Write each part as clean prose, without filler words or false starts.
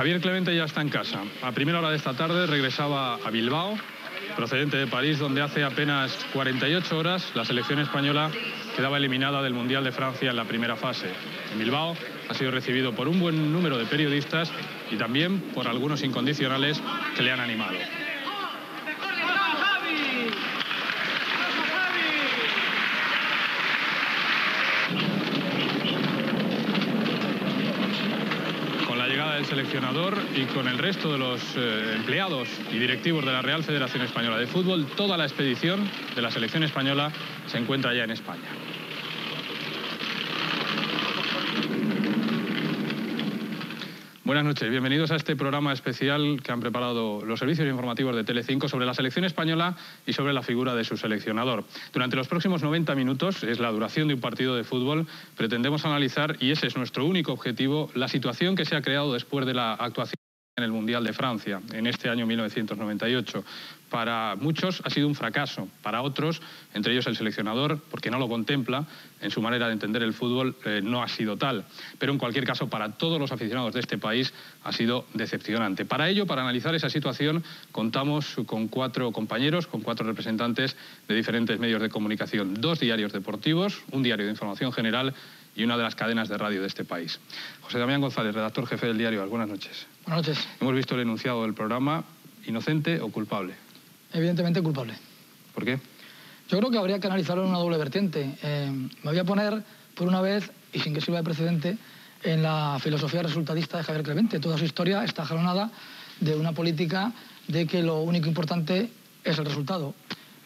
Javier Clemente ya está en casa. A primera hora de esta tarde regresaba a Bilbao, procedente de París, donde hace apenas 48 horas la selección española quedaba eliminada del Mundial de Francia en la primera fase. En Bilbao ha sido recibido por un buen número de periodistas y también por algunos incondicionales que le han animado. El seleccionador y con el resto de los empleados y directivos de la Real Federación Española de Fútbol, toda la expedición de la selección española se encuentra ya en España. Buenas noches, bienvenidos a este programa especial que han preparado los servicios informativos de Telecinco sobre la selección española y sobre la figura de su seleccionador. Durante los próximos 90 minutos, es la duración de un partido de fútbol, pretendemos analizar, y ese es nuestro único objetivo, la situación que se ha creado después de la actuación en el Mundial de Francia, en este año 1998. Para muchos ha sido un fracaso, para otros, entre ellos el seleccionador, porque no lo contempla, en su manera de entender el fútbol no ha sido tal. Pero en cualquier caso, para todos los aficionados de este país ha sido decepcionante. Para ello, para analizar esa situación, contamos con 4 compañeros, con 4 representantes de diferentes medios de comunicación. 2 diarios deportivos, un diario de información general y una de las cadenas de radio de este país. José Damián González, redactor jefe del diario AS, buenas noches. Buenas noches. Hemos visto el enunciado del programa, ¿inocente o culpable? Evidentemente culpable. ¿Por qué? Yo creo que habría que analizarlo en una doble vertiente. Me voy a poner, por una vez, y sin que sirva de precedente, en la filosofía resultadista de Javier Clemente. Toda su historia está jalonada de una política de que lo único importante es el resultado.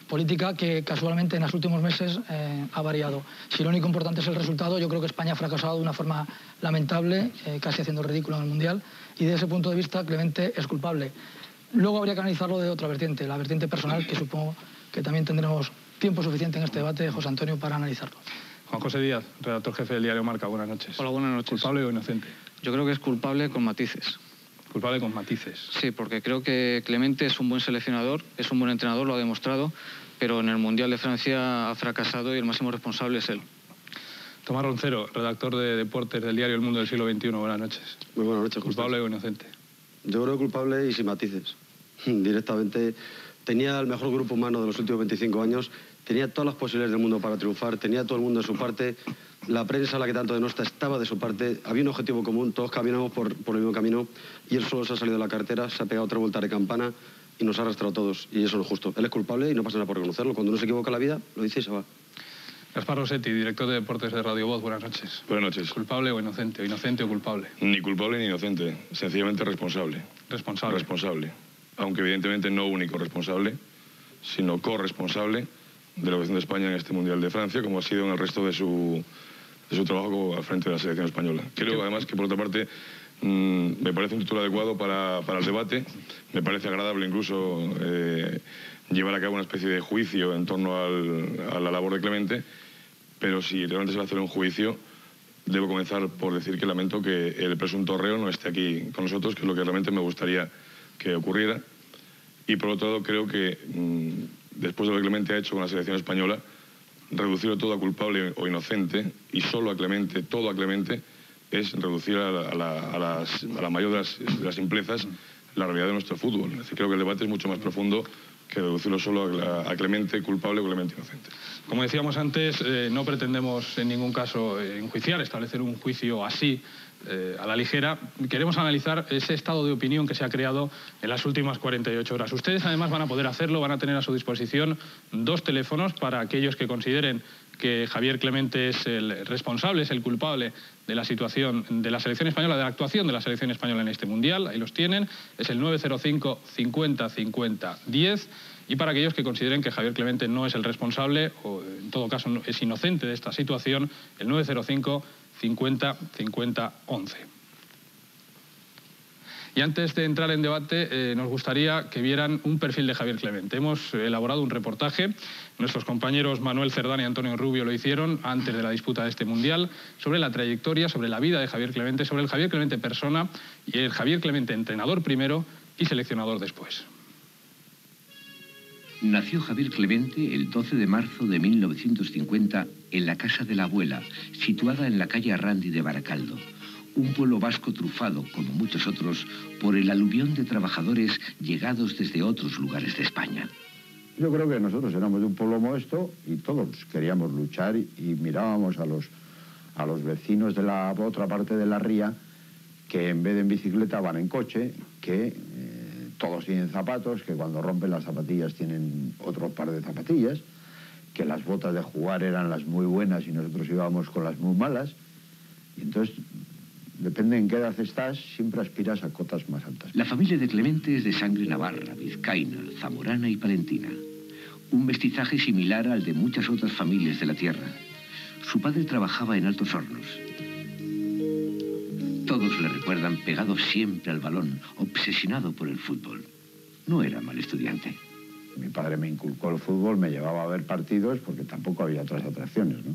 Política que casualmente en los últimos meses ha variado. Si lo único importante es el resultado, yo creo que España ha fracasado de una forma lamentable, casi haciendo el ridículo en el Mundial, y desde ese punto de vista Clemente es culpable. Luego habría que analizarlo de otra vertiente, la vertiente personal, que supongo que también tendremos tiempo suficiente en este debate, José Antonio, para analizarlo. Juan José Díaz, redactor jefe del diario Marca, buenas noches. Hola, buenas noches. ¿Culpable o inocente? Yo creo que es culpable con matices. Culpable con matices. Sí, porque creo que Clemente es un buen seleccionador, es un buen entrenador, lo ha demostrado, pero en el Mundial de Francia ha fracasado y el máximo responsable es él. Tomás Roncero, redactor de deportes del diario El Mundo del Siglo XXI, buenas noches. Muy buenas noches. ¿Culpable o inocente? Yo creo culpable y sin matices. Directamente tenía el mejor grupo humano de los últimos 25 años, tenía todas las posibilidades del mundo para triunfar, tenía todo el mundo de su parte, la prensa, la que tanto denota, estaba de su parte, había un objetivo común, todos caminamos por el mismo camino y él solo se ha salido de la carretera, se ha pegado 3 vueltas de campana y nos ha arrastrado a todos, y eso no es justo. Él es culpable y no pasa nada por reconocerlo. Cuando uno se equivoca en la vida, lo dice y se va. Gaspar Rossetti, director de deportes de Radio Voz, buenas noches. Buenas noches. ¿Culpable o inocente? ¿O inocente o culpable? Ni culpable ni inocente, sencillamente responsable. Responsable. Responsable. Aunque evidentemente no único responsable, sino corresponsable de la cuestión de España en este Mundial de Francia, como ha sido en el resto de su trabajo al frente de la selección española. Creo además que por otra parte me parece un título adecuado para el debate, me parece agradable incluso llevar a cabo una especie de juicio en torno a la labor de Clemente, pero si realmente se va a hacer un juicio, debo comenzar por decir que lamento que el presunto reo no esté aquí con nosotros, que es lo que realmente me gustaría que ocurriera. Y por otro lado, creo que después de lo que Clemente ha hecho con la selección española, reducirlo todo a culpable o inocente, y solo a Clemente, todo a Clemente, es reducir a la mayor de las simplezas la realidad de nuestro fútbol. Es decir, creo que el debate es mucho más profundo que reducirlo solo a Clemente culpable o Clemente inocente. Como decíamos antes, no pretendemos en ningún caso enjuiciar, establecer un juicio así, a la ligera. Queremos analizar ese estado de opinión que se ha creado en las últimas 48 horas. Ustedes además van a poder hacerlo, van a tener a su disposición 2 teléfonos para aquellos que consideren que Javier Clemente es el responsable, es el culpable de la situación de la selección española, de la actuación de la selección española en este Mundial. Ahí los tienen, es el 905 50 50 10. Y para aquellos que consideren que Javier Clemente no es el responsable, o en todo caso es inocente de esta situación, el 905 50 50 11. Y antes de entrar en debate, nos gustaría que vieran un perfil de Javier Clemente. Hemos elaborado un reportaje, nuestros compañeros Manuel Cerdán y Antonio Rubio lo hicieron antes de la disputa de este Mundial, sobre la trayectoria, sobre la vida de Javier Clemente, sobre el Javier Clemente persona y el Javier Clemente entrenador primero y seleccionador después. Nació Javier Clemente el 12 de marzo de 1950 en la casa de la abuela, situada en la calle Arrandi de Baracaldo. un pueblo vasco trufado, como muchos otros, por el aluvión de trabajadores llegados desde otros lugares de España. Yo creo que nosotros éramos de un pueblo modesto y todos queríamos luchar y mirábamos a los vecinos de la otra parte de la ría, que en vez de en bicicleta van en coche, que todos tienen zapatos, que cuando rompen las zapatillas tienen otro par de zapatillas, que las botas de jugar eran las muy buenas y nosotros íbamos con las muy malas. Y entonces, depende en qué edad estás, siempre aspiras a cotas más altas. La familia de Clemente es de sangre navarra, vizcaína, zamorana y palentina. Un mestizaje similar al de muchas otras familias de la tierra. Su padre trabajaba en Altos Hornos. Todos le recuerdan pegado siempre al balón, obsesionado por el fútbol. No era mal estudiante. Mi padre me inculcó el fútbol, me llevaba a ver partidos porque tampoco había otras atracciones, ¿no?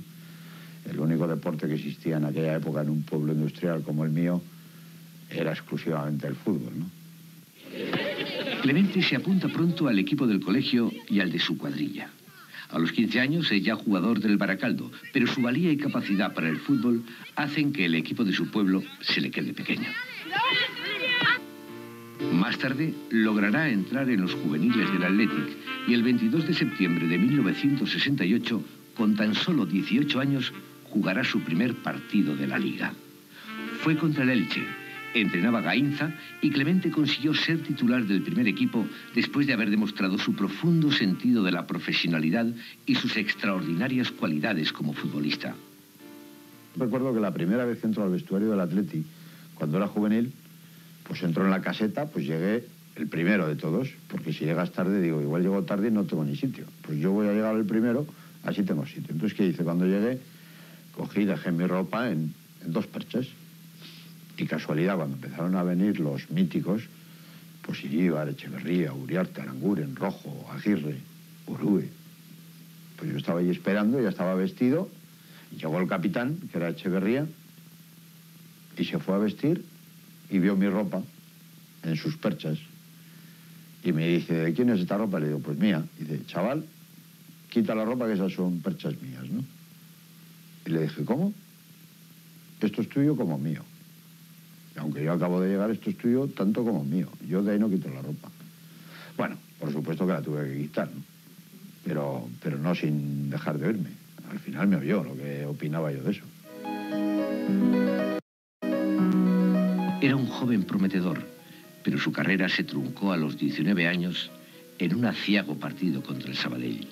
El único deporte que existía en aquella época en un pueblo industrial como el mío era exclusivamente el fútbol, ¿no? Clemente se apunta pronto al equipo del colegio y al de su cuadrilla. A los 15 años es ya jugador del Baracaldo, pero su valía y capacidad para el fútbol hacen que el equipo de su pueblo se le quede pequeño. Más tarde logrará entrar en los juveniles del Athletic y el 22 de septiembre de 1968, con tan solo 18 años, jugará su primer partido de la Liga. Fue contra el Elche. Entrenaba Gainza y Clemente consiguió ser titular del primer equipo después de haber demostrado su profundo sentido de la profesionalidad y sus extraordinarias cualidades como futbolista. Recuerdo que la primera vez que entró al vestuario del Athletic, cuando era juvenil, pues entró en la caseta, pues llegué el primero de todos, porque si llegas tarde, digo, igual llego tarde y no tengo ni sitio. Pues yo voy a llegar el primero, así tengo sitio. Entonces, ¿qué hice? Cuando llegué, cogí y dejé mi ropa en 2 perchas. Y casualidad, cuando empezaron a venir los míticos, pues Iríbar, Echeverría, Uriarte, Aranguren, Rojo, Aguirre, Urue. Pues yo estaba ahí esperando, ya estaba vestido, y llegó el capitán, que era Echeverría, y se fue a vestir y vio mi ropa en sus perchas. Y me dice, ¿de quién es esta ropa? Le digo, pues mía. Y dice, chaval, quita la ropa que esas son perchas mías, ¿no? Y le dije, ¿cómo? Esto es tuyo como mío. Y aunque yo acabo de llegar, esto es tuyo tanto como mío. Yo de ahí no quito la ropa. Bueno, por supuesto que la tuve que quitar, ¿no? Pero no sin dejar de oírme. Al final me oyó lo que opinaba yo de eso. Era un joven prometedor, pero su carrera se truncó a los 19 años en un aciago partido contra el Sabadell.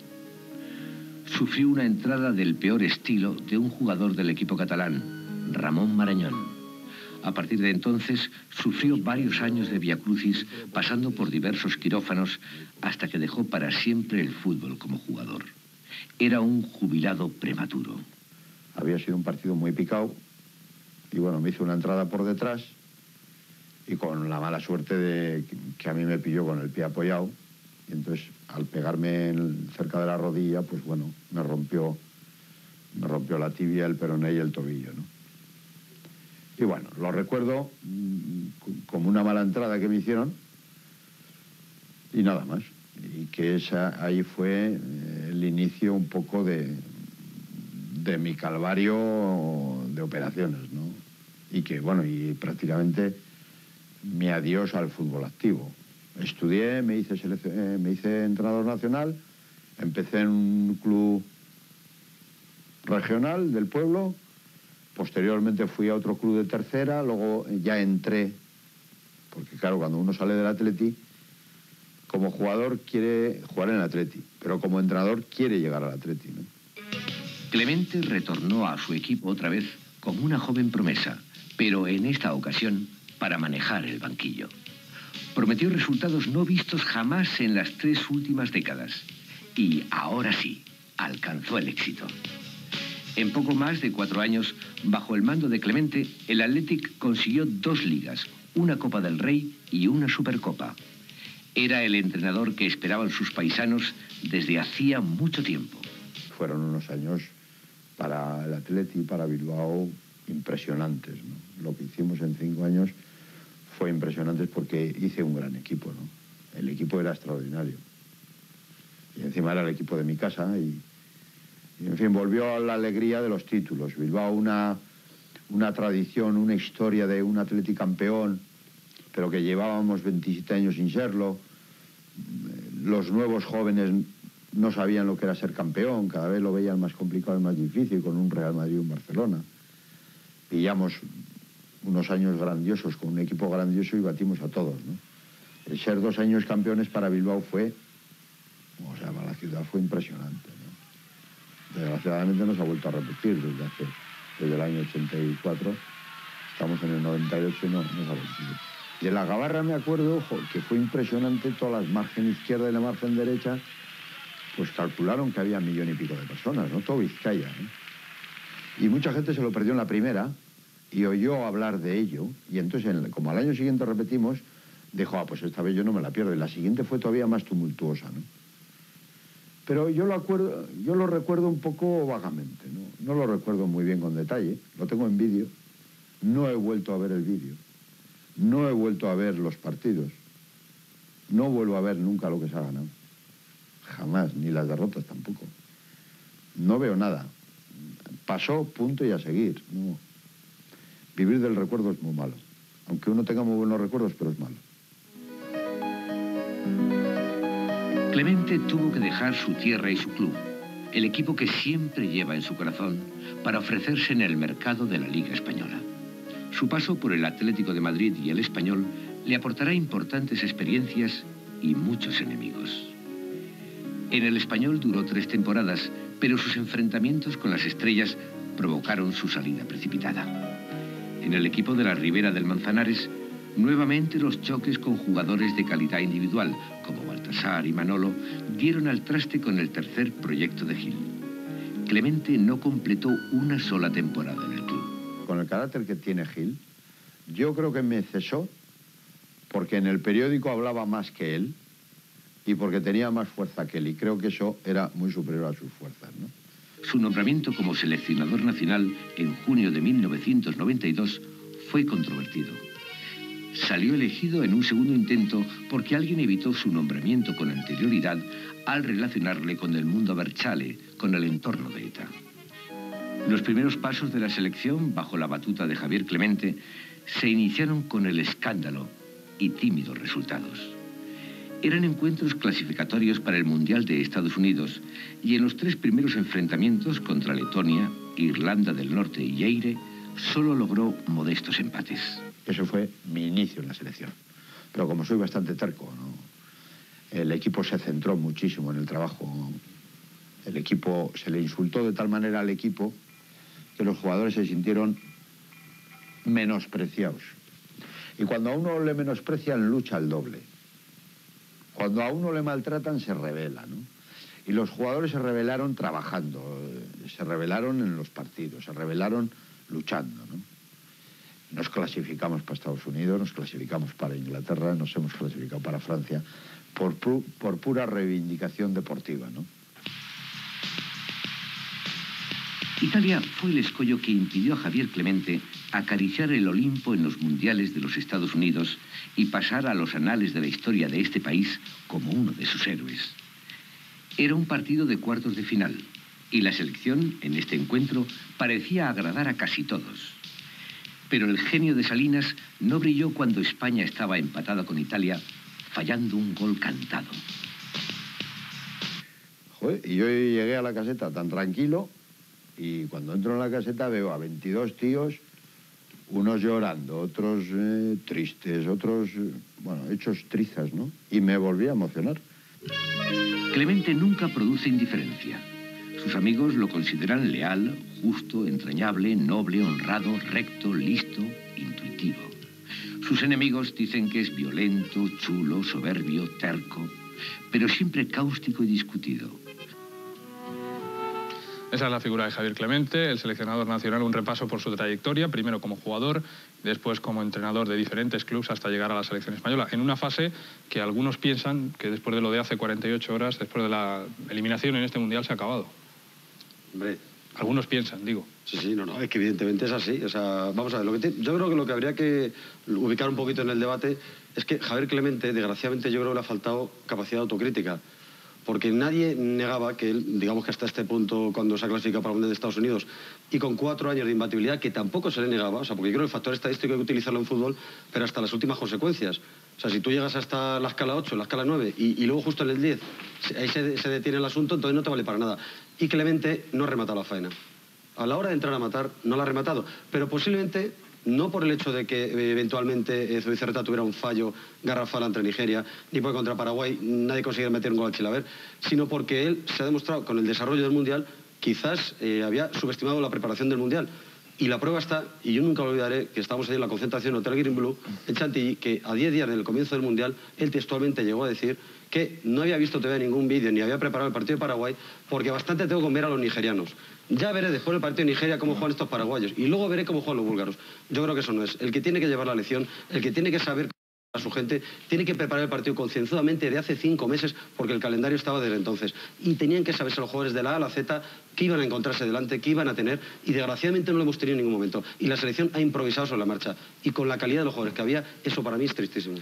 Sufrió una entrada del peor estilo de un jugador del equipo catalán, Ramón Marañón. A partir de entonces, sufrió varios años de viacrucis, pasando por diversos quirófanos, hasta que dejó para siempre el fútbol como jugador. Era un jubilado prematuro. Había sido un partido muy picado, y bueno, me hizo una entrada por detrás, y con la mala suerte de que a mí me pilló con el pie apoyado, y entonces, al pegarme cerca de la rodilla, pues bueno, me rompió la tibia, el peroné y el tobillo, ¿no? Y bueno, lo recuerdo como una mala entrada que me hicieron y nada más. Y que ahí fue el inicio un poco de mi calvario de operaciones, ¿no? Y que, bueno, y prácticamente mi adiós al fútbol activo. Estudié, me hice entrenador nacional, empecé en un club regional del pueblo. Posteriormente fui a otro club de tercera, luego ya entré, porque claro, cuando uno sale del Atleti, como jugador quiere jugar en el Atleti, pero como entrenador quiere llegar al Atleti, ¿no? Clemente retornó a su equipo otra vez como una joven promesa, pero en esta ocasión para manejar el banquillo. Prometió resultados no vistos jamás en las 3 últimas décadas. Y ahora sí, alcanzó el éxito. En poco más de 4 años, bajo el mando de Clemente, el Athletic consiguió 2 ligas, una Copa del Rey y una Supercopa. Era el entrenador que esperaban sus paisanos desde hacía mucho tiempo. Fueron unos años para el Athletic y para Bilbao impresionantes, ¿no? Lo que hicimos en 5 años fue impresionante porque hice un gran equipo, ¿no? El equipo era extraordinario. Y encima era el equipo de mi casa y en fin, volvió a la alegría de los títulos. Bilbao, una una tradición, una historia de un Atleti campeón, pero que llevábamos 27 años sin serlo. Los nuevos jóvenes no sabían lo que era ser campeón, cada vez lo veían más complicado y más difícil, con un Real Madrid y un Barcelona. Pillamos unos años grandiosos, con un equipo grandioso, y batimos a todos, ¿no? El ser 2 años campeones para Bilbao fue, o sea, para la ciudad fue impresionante, ¿no? Desgraciadamente no se ha vuelto a repetir desde el año 84, estamos en el 98 y no se ha repetido. De la Gabarra me acuerdo, ojo, que fue impresionante, todas las margen izquierda y la margen derecha, pues calcularon que había 1,5 millones de personas, ¿no? Todo Vizcaya, ¿no? Y mucha gente se lo perdió en la primera y oyó hablar de ello, y entonces, como al año siguiente repetimos, dijo, pues esta vez yo no me la pierdo, y la siguiente fue todavía más tumultuosa, ¿no? Pero yo lo recuerdo un poco vagamente, ¿no? No lo recuerdo muy bien con detalle, lo tengo en vídeo, no he vuelto a ver el vídeo, no he vuelto a ver los partidos, no vuelvo a ver nunca lo que se ha ganado, jamás, ni las derrotas tampoco, no veo nada, pasó, punto, y a seguir, ¿no? Vivir del recuerdo es muy malo, aunque uno tenga muy buenos recuerdos, pero es malo. Clemente tuvo que dejar su tierra y su club, el equipo que siempre lleva en su corazón, para ofrecerse en el mercado de la Liga Española. Su paso por el Atlético de Madrid y el Español le aportará importantes experiencias y muchos enemigos. En el Español duró 3 temporadas, pero sus enfrentamientos con las estrellas provocaron su salida precipitada. En el equipo de la Ribera del Manzanares, nuevamente los choques con jugadores de calidad individual, como Baltasar y Manolo, dieron al traste con el tercer proyecto de Gil. Clemente no completó una sola temporada en el club. Con el carácter que tiene Gil, yo creo que me cesó porque en el periódico hablaba más que él y porque tenía más fuerza que él, y creo que eso era muy superior a sus fuerzas, ¿no? Su nombramiento como seleccionador nacional en junio de 1992 fue controvertido. Salió elegido en un segundo intento porque alguien evitó su nombramiento con anterioridad al relacionarle con el mundo Berchale, con el entorno de ETA. Los primeros pasos de la selección, bajo la batuta de Javier Clemente, se iniciaron con el escándalo y tímidos resultados. Eran encuentros clasificatorios para el Mundial de Estados Unidos, y en los 3 primeros enfrentamientos contra Letonia, Irlanda del Norte y Eire, solo logró modestos empates. Eso fue mi inicio en la selección. Pero como soy bastante terco, ¿no? El equipo se centró muchísimo en el trabajo. El equipo, se le insultó de tal manera al equipo que los jugadores se sintieron menospreciados. Y cuando a uno le menosprecian, lucha el doble. Cuando a uno le maltratan, se rebela, ¿no? Y los jugadores se rebelaron trabajando, se rebelaron en los partidos, se rebelaron luchando, ¿no? Nos clasificamos para Estados Unidos, nos clasificamos para Inglaterra, nos hemos clasificado para Francia, por pura reivindicación deportiva, ¿no? Italia fue el escollo que impidió a Javier Clemente acariciar el Olimpo en los mundiales de los Estados Unidos y pasar a los anales de la historia de este país como uno de sus héroes. Era un partido de cuartos de final y la selección, en este encuentro, parecía agradar a casi todos. Pero el genio de Salinas no brilló cuando España estaba empatada con Italia, fallando un gol cantado. Joder, y yo llegué a la caseta tan tranquilo, y cuando entro en la caseta veo a 22 tíos, unos llorando, otros tristes, otros, bueno, hechos trizas, ¿no? Y me volví a emocionar. Clemente nunca produce indiferencia. Sus amigos lo consideran leal, justo, entrañable, noble, honrado, recto, listo, intuitivo. Sus enemigos dicen que es violento, chulo, soberbio, terco, pero siempre cáustico y discutido. Esa es la figura de Javier Clemente, el seleccionador nacional, un repaso por su trayectoria, primero como jugador, después como entrenador de diferentes clubes hasta llegar a la selección española, en una fase que algunos piensan que después de lo de hace 48 horas, después de la eliminación en este Mundial, se ha acabado. Hombre. Algunos piensan, digo. Sí, no, es que evidentemente es así. O sea, vamos a ver, yo creo que lo que habría que ubicar un poquito en el debate es que Javier Clemente, desgraciadamente, yo creo que le ha faltado capacidad autocrítica. porque nadie negaba que él, digamos que hasta este punto, cuando se ha clasificado para el Mundial de Estados Unidos, y con 4 años de imbatibilidad, que tampoco se le negaba, o sea, porque yo creo que el factor estadístico hay que utilizarlo en fútbol, pero hasta las últimas consecuencias. O sea, si tú llegas hasta la escala 8, la escala 9, y luego justo en el 10, ahí se detiene el asunto, entonces no te vale para nada. Y Clemente no ha rematado la faena. A la hora de entrar a matar, no la ha rematado, pero posiblemente no por el hecho de que eventualmente Zubizarreta tuviera un fallo garrafal ante Nigeria, ni porque contra Paraguay nadie consiguiera meter un gol al Chilaver, sino porque él se ha demostrado con el desarrollo del Mundial, quizás había subestimado la preparación del Mundial. Y la prueba está, y yo nunca lo olvidaré, que estábamos ahí en la concentración Hotel Green Blue, en Chantilly, que a 10 días del comienzo del Mundial, él textualmente llegó a decir que no había visto todavía ningún vídeo ni había preparado el partido de Paraguay porque bastante tengo con ver a los nigerianos. Ya veré después del partido de Nigeria cómo juegan estos paraguayos y luego veré cómo juegan los búlgaros. Yo creo que eso no es. El que tiene que llevar la lección, el que tiene que saber a su gente, tiene que preparar el partido concienzudamente de hace 5 meses porque el calendario estaba desde entonces. Y tenían que saberse los jugadores de la A a la Z qué iban a encontrarse delante, qué iban a tener, y desgraciadamente no lo hemos tenido en ningún momento. Y la selección ha improvisado sobre la marcha. Y con la calidad de los jugadores que había, eso para mí es tristísimo.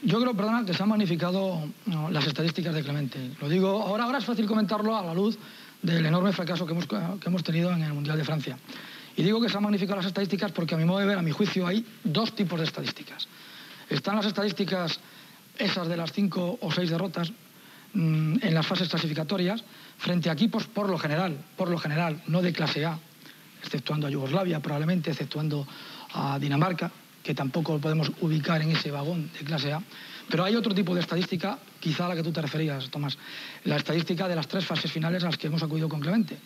Yo creo, perdona, que se han magnificado las estadísticas de Clemente. Lo digo, ahora es fácil comentarlo a la luz del enorme fracaso que hemos tenido en el Mundial de Francia. Y digo que se han magnificado las estadísticas porque a mi modo de ver, a mi juicio, hay 2 tipos de estadísticas. Están las estadísticas, esas de las 5 o 6 derrotas en las fases clasificatorias, frente a equipos por lo general, no de clase A, exceptuando a Yugoslavia, probablemente, exceptuando a Dinamarca, que tampoco lo podemos ubicar en ese vagón de clase A. Pero hay otro tipo de estadística, quizá a la que tú te referías, Tomás, la estadística de las 3 fases finales a las que hemos acudido con Clemente.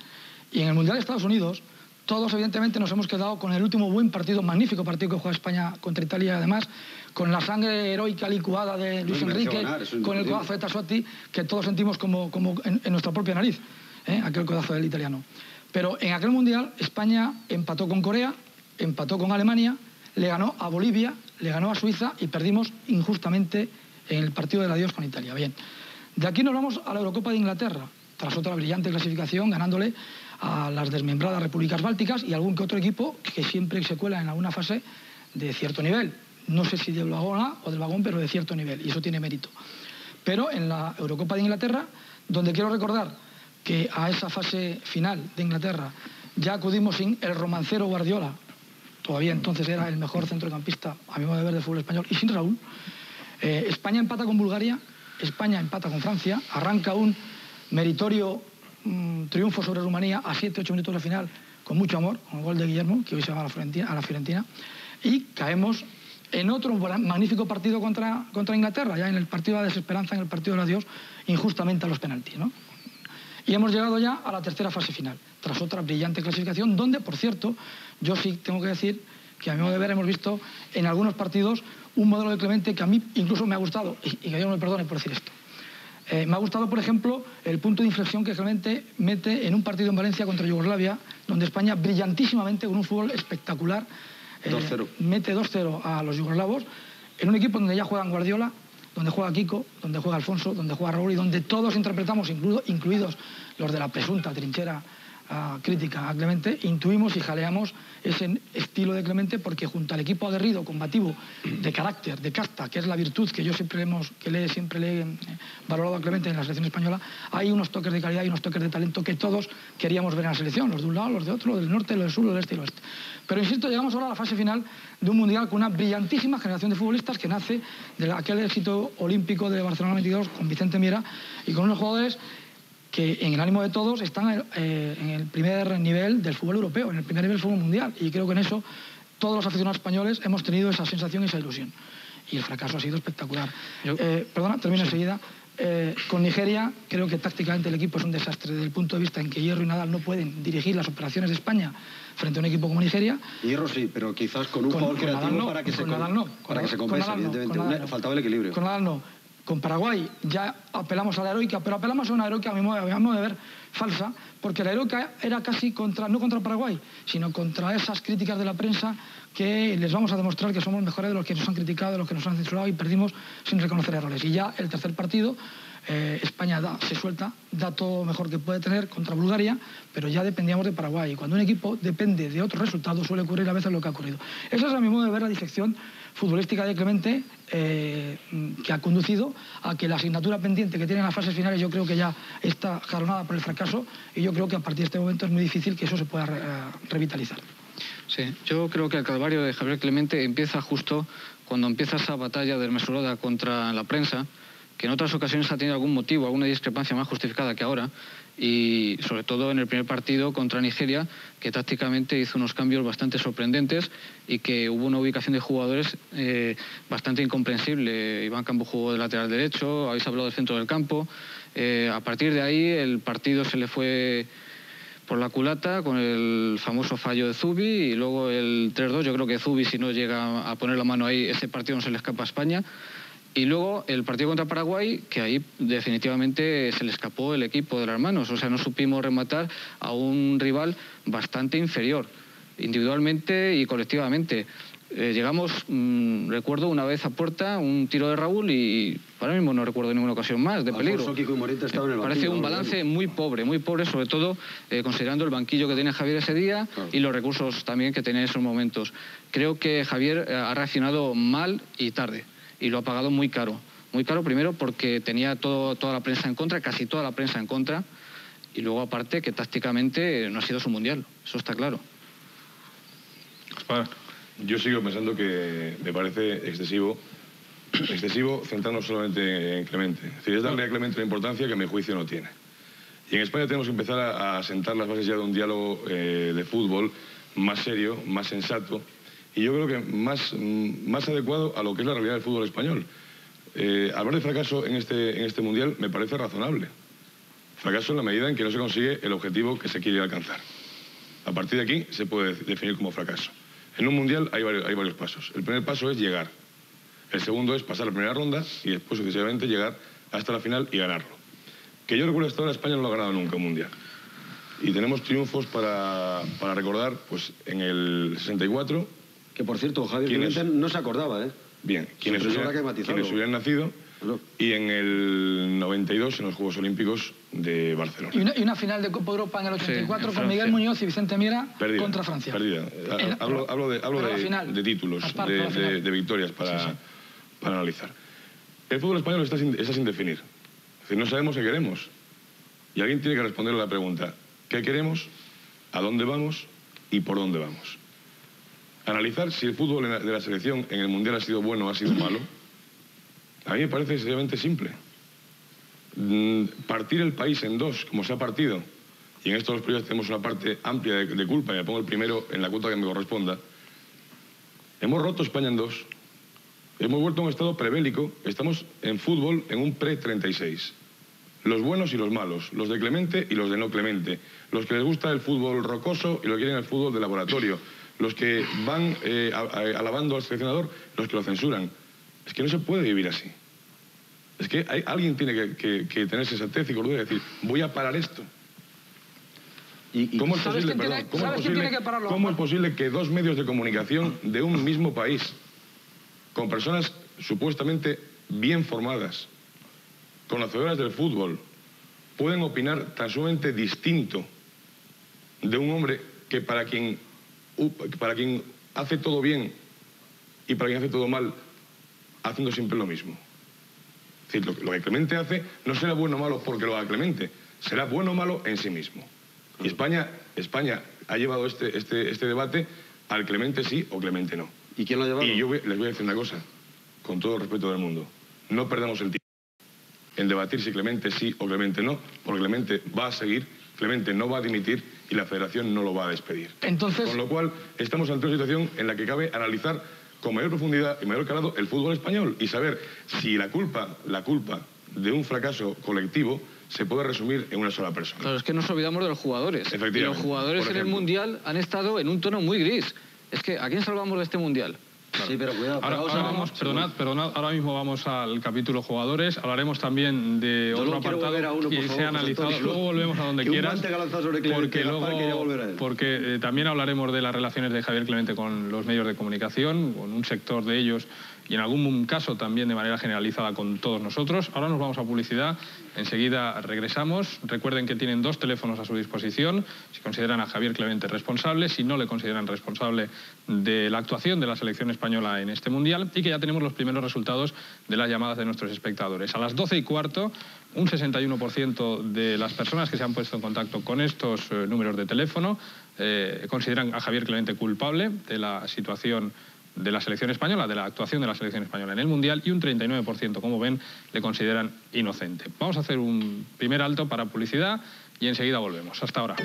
Y en el Mundial de Estados Unidos, todos evidentemente nos hemos quedado con el último buen partido, magnífico partido que juega España contra Italia, y además con la sangre heroica licuada de Luis Enrique, con el codazo de Tassotti, que todos sentimos como en nuestra propia nariz, aquel codazo del italiano. Pero en aquel Mundial España empató con Corea, empató con Alemania, le ganó a Bolivia, le ganó a Suiza y perdimos injustamente en el partido del adiós con Italia. Bien, de aquí nos vamos a la Eurocopa de Inglaterra, tras otra brillante clasificación, ganándole a las desmembradas repúblicas bálticas y algún que otro equipo que siempre se cuela en alguna fase de cierto nivel. No sé si del vagón A o del vagón, pero de cierto nivel, y eso tiene mérito. Pero en la Eurocopa de Inglaterra, donde quiero recordar que a esa fase final de Inglaterra ya acudimos sin el romancero Guardiola, todavía entonces era el mejor centrocampista, a mi modo de ver, del fútbol español, y sin Raúl. España empata con Bulgaria, España empata con Francia, arranca un meritorio triunfo sobre Rumanía a 7-8 minutos de la final, con mucho amor, con el gol de Guillermo, que hoy se va a la Fiorentina, y caemos en otro magnífico partido contra Inglaterra, ya en el partido de la desesperanza, en el partido del adiós, injustamente a los penaltis, ¿no? Y hemos llegado ya a la tercera fase final, tras otra brillante clasificación, donde, por cierto, yo sí tengo que decir que a mi modo de ver hemos visto en algunos partidos un modelo de Clemente que a mí incluso me ha gustado, y que Dios me perdone por decir esto. Me ha gustado, por ejemplo, el punto de inflexión que Clemente mete en un partido en Valencia contra Yugoslavia, donde España brillantísimamente, con un fútbol espectacular, 2-0. mete 2-0 a los yugoslavos, en un equipo donde ya juegan Guardiola, donde juega Kiko, donde juega Alfonso, donde juega Raúl, y donde todos interpretamos, incluidos los de la presunta trinchera crítica a Clemente, intuimos y jaleamos ese estilo de Clemente, porque junto al equipo aguerrido, combativo, de carácter, de casta, que es la virtud que yo siempre le he valorado a Clemente en la selección española, hay unos toques de calidad y unos toques de talento que todos queríamos ver en la selección, los de un lado, los de otro, los del norte, los del sur, los del este y los oeste. Pero insisto, llegamos ahora a la fase final de un mundial con una brillantísima generación de futbolistas que nace de aquel éxito olímpico de Barcelona 92 con Vicente Miera, y con unos jugadores que en el ánimo de todos están en el primer nivel del fútbol europeo, en el primer nivel del fútbol mundial. Y creo que en eso todos los aficionados españoles hemos tenido esa sensación y esa ilusión. Y el fracaso ha sido espectacular. Perdona, termino enseguida. Con Nigeria creo que tácticamente el equipo es un desastre desde el punto de vista en que Hierro y Nadal no pueden dirigir las operaciones de España frente a un equipo como Nigeria. Hierro sí, pero quizás con un jugador creativo no, para que se compense, evidentemente. Faltaba el equilibrio. Con Nadal no. Con Paraguay ya apelamos a la heroica, pero apelamos a una heroica, a mi modo de ver, falsa, porque la heroica era casi no contra Paraguay, sino contra esas críticas de la prensa que les vamos a demostrar que somos mejores de los que nos han criticado, de los que nos han censurado, y perdimos sin reconocer errores. Y ya el tercer partido, España se suelta, da todo lo mejor que puede tener contra Bulgaria, pero ya dependíamos de Paraguay. Y cuando un equipo depende de otros resultados, suele ocurrir a veces lo que ha ocurrido. Esa es, a mi modo de ver, la disección futbolística de Clemente que ha conducido a que la asignatura pendiente que tiene en las fases finales yo creo que ya está jalonada por el fracaso, y yo creo que a partir de este momento es muy difícil que eso se pueda revitalizar. Sí, yo creo que el calvario de Javier Clemente empieza justo cuando empieza esa batalla desmesurada contra la prensa, que en otras ocasiones ha tenido algún motivo, alguna discrepancia más justificada que ahora, y sobre todo en el primer partido contra Nigeria, que tácticamente hizo unos cambios bastante sorprendentes y que hubo una ubicación de jugadores bastante incomprensible. Iván Campo jugó de lateral derecho, habéis hablado del centro del campo. A partir de ahí el partido se le fue por la culata con el famoso fallo de Zubi, y luego el 3-2. Yo creo que Zubi, si no llega a poner la mano ahí, ese partido no se le escapa a España. Y luego el partido contra Paraguay, que ahí definitivamente se le escapó el equipo de las manos. O sea, no supimos rematar a un rival bastante inferior, individualmente y colectivamente. Llegamos, recuerdo una vez a puerta, un tiro de Raúl, y ahora mismo no recuerdo ninguna ocasión más de peligro. Alfonso, Kiko y Morita estaban en el Parece banquillo, un balance muy pobre, sobre todo considerando el banquillo que tenía Javier ese día, claro, y los recursos también que tenía en esos momentos. Creo que Javier ha reaccionado mal y tarde, y lo ha pagado muy caro. Muy caro, primero porque tenía toda la prensa en contra, casi toda la prensa en contra, y luego aparte que tácticamente no ha sido su mundial, eso está claro. Yo sigo pensando que me parece excesivo centrarnos solamente en Clemente. Es decir, es darle a Clemente la importancia que a mi juicio no tiene. Y en España tenemos que empezar a sentar las bases ya de un diálogo de fútbol más serio, más sensato, y yo creo que más adecuado a lo que es la realidad del fútbol español. Hablar de fracaso en este Mundial me parece razonable. Fracaso en la medida en que no se consigue el objetivo que se quiere alcanzar. A partir de aquí se puede definir como fracaso. En un Mundial hay varios pasos. El primer paso es llegar. El segundo es pasar la primera ronda y después sucesivamente llegar hasta la final y ganarlo. Que yo recuerdo hasta ahora, España no lo ha ganado nunca un Mundial. Y tenemos triunfos para recordar, pues en el 64... Que por cierto, Javier Clemente no se acordaba, ¿eh? Bien, quienes hubieran nacido, claro. Y en el 92 en los Juegos Olímpicos de Barcelona. Y una final de Copa Europa en el 84 con Miguel Muñoz y Vicente Miera contra Francia. Perdida. Hablo de títulos, de victorias para analizar. El fútbol español está sin definir. Es decir, no sabemos qué queremos. Y alguien tiene que responder a la pregunta: ¿qué queremos? ¿A dónde vamos? ¿Y por dónde vamos? Analizar si el fútbol de la selección en el Mundial ha sido bueno o ha sido malo, a mí me parece sencillamente simple. Partir el país en dos, como se ha partido, y en estos dos periodos tenemos una parte amplia de culpa, y me pongo el primero en la cuota que me corresponda. Hemos roto España en dos. Hemos vuelto a un estado prebélico. Estamos en fútbol en un pre-36. Los buenos y los malos, los de Clemente y los de no Clemente, los que les gusta el fútbol rocoso y los que quieren el fútbol de laboratorio, los que van alabando al seleccionador, los que lo censuran. Es que no se puede vivir así. Es que alguien tiene que tener sensatez y cordura y decir, voy a parar esto. ¿Cómo es posible que dos medios de comunicación de un mismo país, con personas supuestamente bien formadas, conocedoras del fútbol, pueden opinar tan sumamente distinto de un hombre que para quien hace todo bien y para quien hace todo mal, haciendo siempre lo mismo? Es decir, lo que Clemente hace no será bueno o malo porque lo haga Clemente, será bueno o malo en sí mismo. Y España ha llevado este debate al Clemente sí o Clemente no. ¿Y quién lo ha llevado? Y yo les voy a decir una cosa, con todo el respeto del mundo: no perdamos el tiempo en debatir si Clemente sí o Clemente no, porque Clemente va a seguir, Clemente no va a dimitir y la Federación no lo va a despedir. Entonces... Con lo cual, estamos ante una situación en la que cabe analizar con mayor profundidad y mayor calado el fútbol español y saber si la culpa de un fracaso colectivo se puede resumir en una sola persona. Claro, es que nos olvidamos de los jugadores. Efectivamente. Y los jugadores en el Mundial han estado en un tono muy gris. Es que, ¿a quién salvamos de este Mundial? Claro. Sí, pero cuidado. Perdonad, ahora mismo vamos al capítulo jugadores. Hablaremos también de otro apartado que se ha analizado. Luego volvemos a donde quieras. Porque también hablaremos de las relaciones de Javier Clemente con los medios de comunicación, con un sector de ellos y en algún caso también de manera generalizada con todos nosotros. Ahora nos vamos a publicidad, enseguida regresamos. Recuerden que tienen 2 teléfonos a su disposición, si consideran a Javier Clemente responsable, si no le consideran responsable de la actuación de la selección española en este Mundial, y que ya tenemos los primeros resultados de las llamadas de nuestros espectadores. A las 12:15, un 61% de las personas que se han puesto en contacto con estos números de teléfono consideran a Javier Clemente culpable de la situación de la selección española, de la actuación de la selección española en el Mundial, y un 39%, como ven, le consideran inocente. Vamos a hacer un primer alto para publicidad y enseguida volvemos. Hasta ahora.